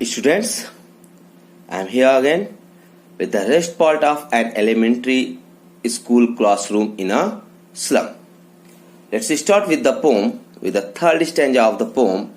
Students, I am here again with the rest part of an elementary school classroom in a slum. Let's start with the poem, with the third stanza of the poem.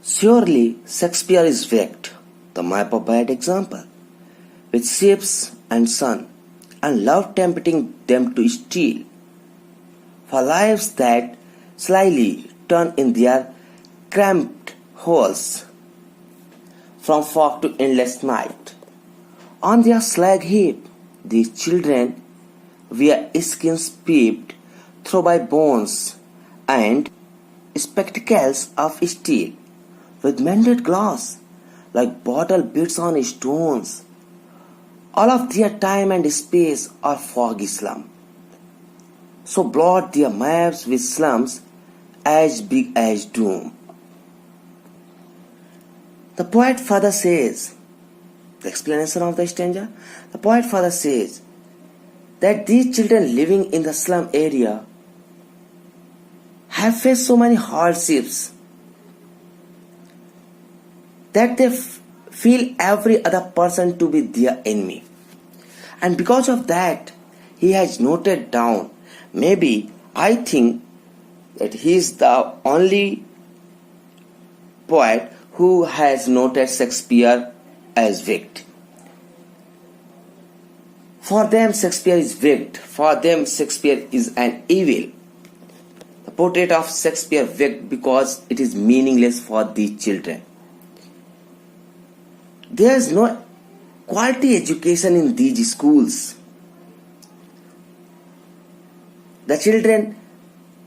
Surely Shakespeare is vexed, the map of bad example, with ships and sun, and love tempting them to steal, for lives that slyly turn in their cramped holes, from fog to endless night. On their slag heap, these children wear skins peeped through by bones and spectacles of steel, with mended glass like bottle bits on stones. All of their time and space are foggy slum. So blot their maps with slums as big as doom. The poet further says, the explanation of the stanza, the poet further says that these children living in the slum area have faced so many hardships that they feel every other person to be their enemy. And because of that, he has noted down, maybe I think that he is the only poet who has noted Shakespeare as wicked. For them, Shakespeare is wicked. For them, Shakespeare is an evil. The portrait of Shakespeare wicked because it is meaningless for these children. There is no quality education in these schools. The children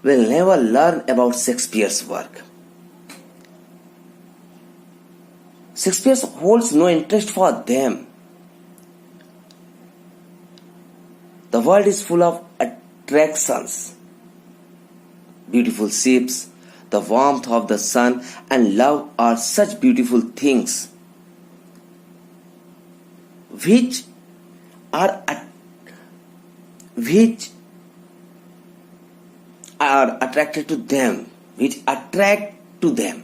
will never learn about Shakespeare's work. Shakespeare holds no interest for them. The world is full of attractions, beautiful ships, the warmth of the sun, and love are such beautiful things which are attracted to them, which attract to them.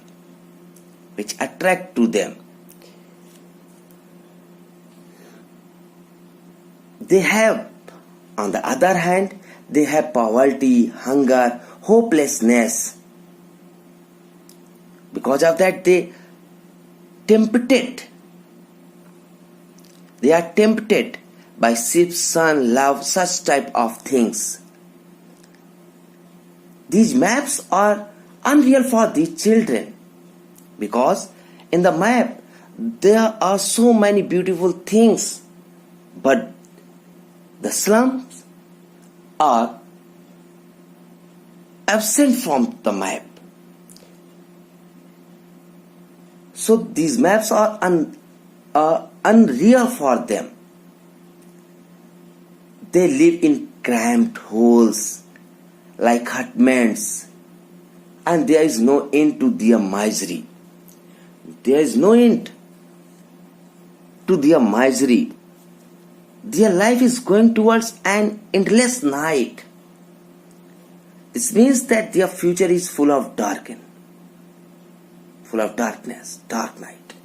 They have, on the other hand, they have poverty, hunger, hopelessness. Because of that, they are tempted by ships, sun, love, such type of things. These maps are unreal for these children because in the map there are so many beautiful things, but the slums are absent from the map. So these maps are unreal for them. They live in cramped holes like hutments, and there is no end to their misery. There is no end to their misery. Their life is going towards an endless night. This means that their future is full of darkness, dark night.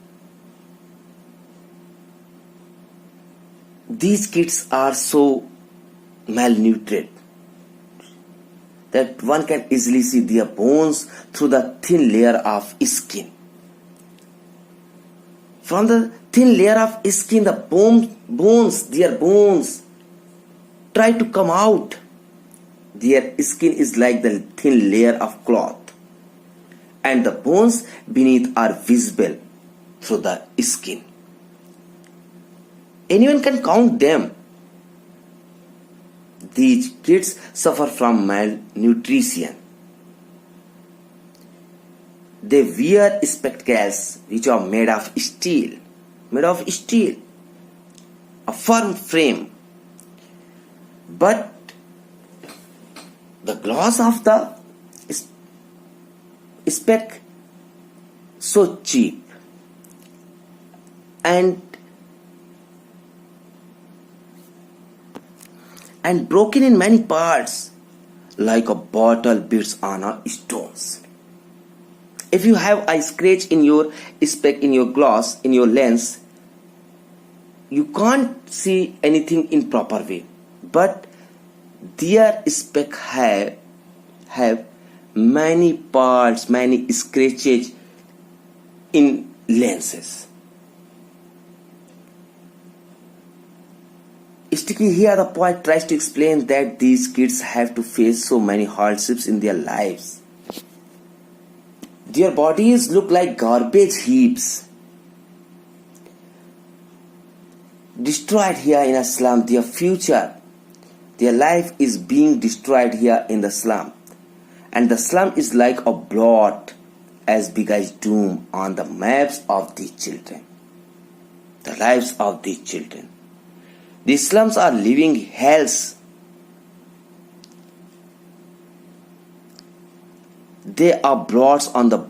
These kids are so malnourished that one can easily see their bones through the thin layer of skin. From the thin layer of skin, their bones try to come out. Their skin is like the thin layer of cloth, and the bones beneath are visible through the skin. Anyone can count them. These kids suffer from malnutrition. They wear spectacles which are made of steel, a firm frame. But the glass of the spec so cheap and broken in many parts like a bottle beats on a stones. If you have a scratch in your speck, in your glass, in your lens, you can't see anything in proper way. But their speck have many parts, many scratches in lenses. Sticking here, the poet tries to explain that these kids have to face so many hardships in their lives. Their bodies look like garbage heaps. Destroyed here in a slum, their future, their life is being destroyed here in the slum. And the slum is like a blot as big as doom on the maps of these children. The lives of these children. These slums are living hells. They are blots on the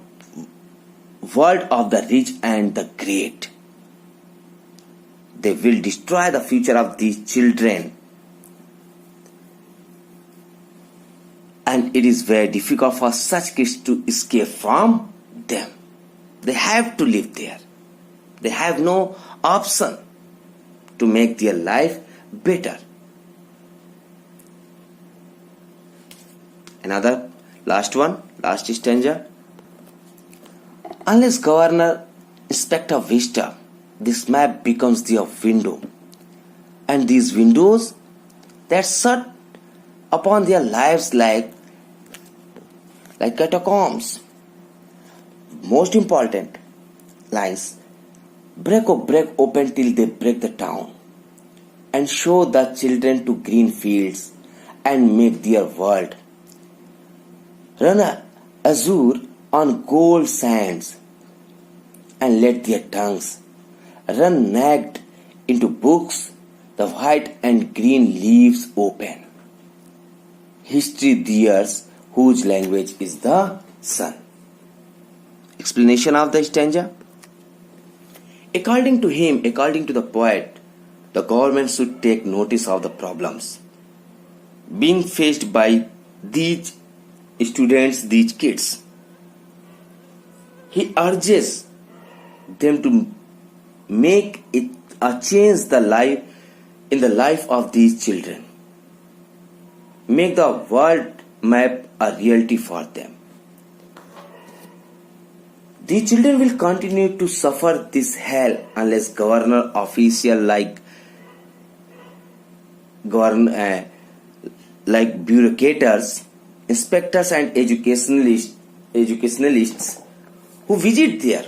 world of the rich and the great. They will destroy the future of these children. And it is very difficult for such kids to escape from them. They have to live there. They have no option to make their life better. Another last stanza. Unless governor inspect a vista, this map becomes their window. And these windows that shut upon their lives like catacombs. Most important lines. Break open till they break the town, and show the children to green fields, and make their world run azure on gold sands, and let their tongues run naked into books, the white and green leaves open. History theirs, whose language is the sun. Explanation of the stanza. According to him, according to the poet, the government should take notice of the problems being faced by these students, these kids. He urges them to make it a change in the life of these children. Make the world map a reality for them. These children will continue to suffer this hell unless governor official like bureaucrats, inspectors and educationalists who visit there,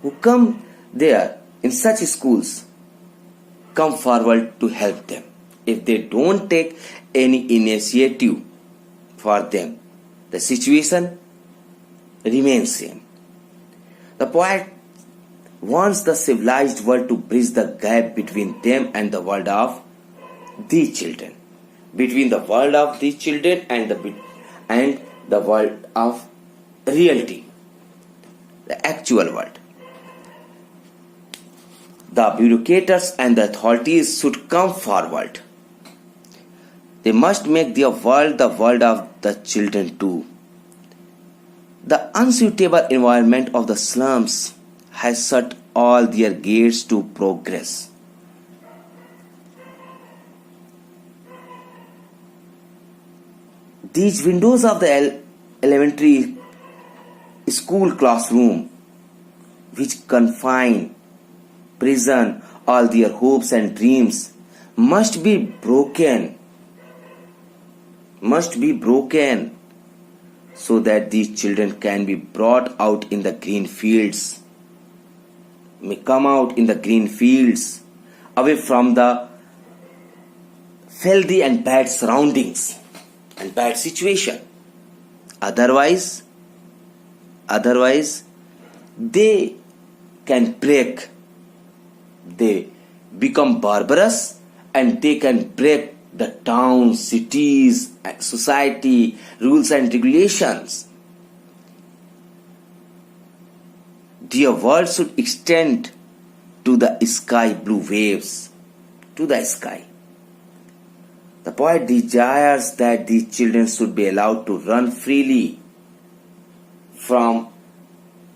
who come there in such schools, come forward to help them. If they don't take any initiative for them, the situation remains same. The poet wants the civilized world to bridge the gap between them and the world of these children. Between the world of these children and the world of reality, the actual world. The bureaucrats and the authorities should come forward. They must make their world the world of the children too. The unsuitable environment of the slums has shut all their gates to progress. These windows of the elementary school classroom, which confine, prison all their hopes and dreams, must be broken. So that these children can be brought out in the green fields, may come out in the green fields, away from the filthy and bad surroundings and bad situation. Otherwise, they can break. They become barbarous and they can break the towns, cities, society, rules and regulations. Their world should extend to the sky, blue waves, to the sky. The poet desires that these children should be allowed to run freely from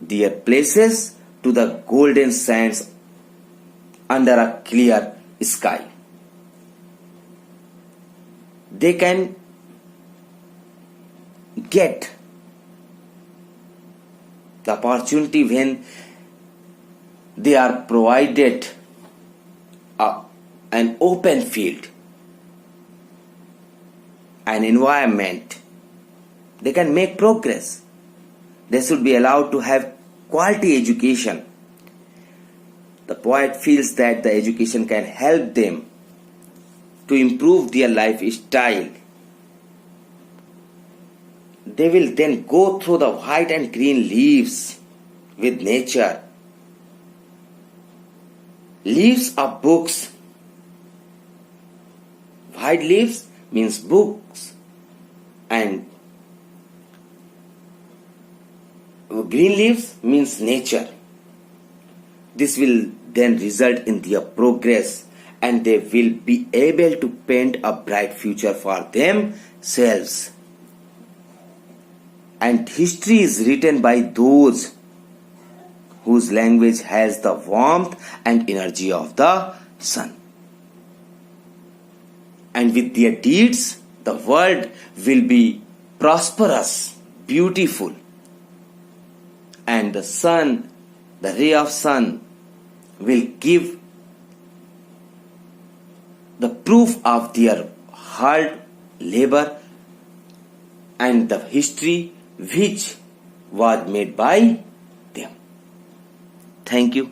their places to the golden sands under a clear sky. They can get the opportunity when they are provided an open field, an environment. They can make progress. They should be allowed to have quality education. The poet feels that the education can help them to improve their lifestyle. They will then go through the white and green leaves with nature. Leaves of books. White leaves means books, and green leaves means nature. This will then result in their progress, and they will be able to paint a bright future for themselves. And history is written by those whose language has the warmth and energy of the sun. And with their deeds, the world will be prosperous, beautiful. And the sun, the ray of sun, will give the proof of their hard labor and the history which was made by them. Thank you.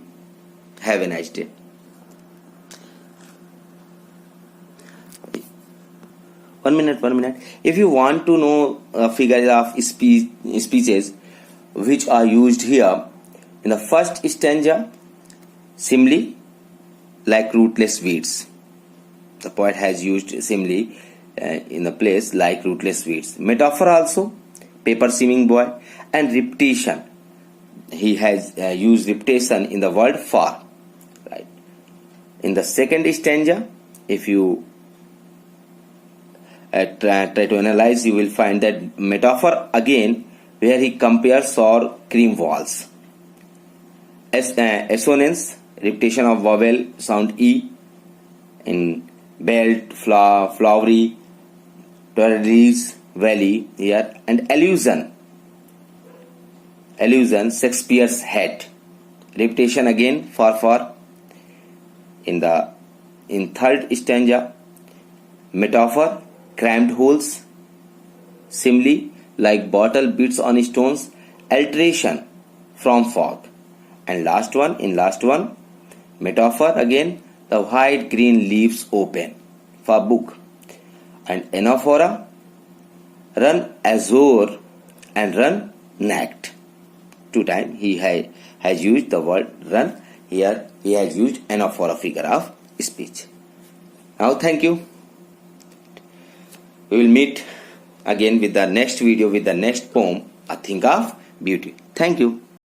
Have a nice day. One minute. If you want to know figures of speeches which are used here, in the first stanza, simile like rootless weeds. The poet has used simile in the place like rootless weeds. Metaphor also, paper seeming boy, and repetition. He has used repetition in the word for. Right. In the second stanza, if you try to analyze, you will find that metaphor again, where he compares sour cream walls. Assonance, repetition of vowel sound E in belt, flowery, trees, valley here, and allusion, Shakespeare's head. Repetition again for in third stanza, metaphor, crammed holes, simile like bottle beats on stones, alteration from fog, and last one, metaphor again, the white green leaves open for book, and anaphora, run azure and run naked. 2 times he has used the word run. Here he has used anaphora figure of speech. Now thank you. We will meet again with the next video with the next poem, A Thing of Beauty. Thank you.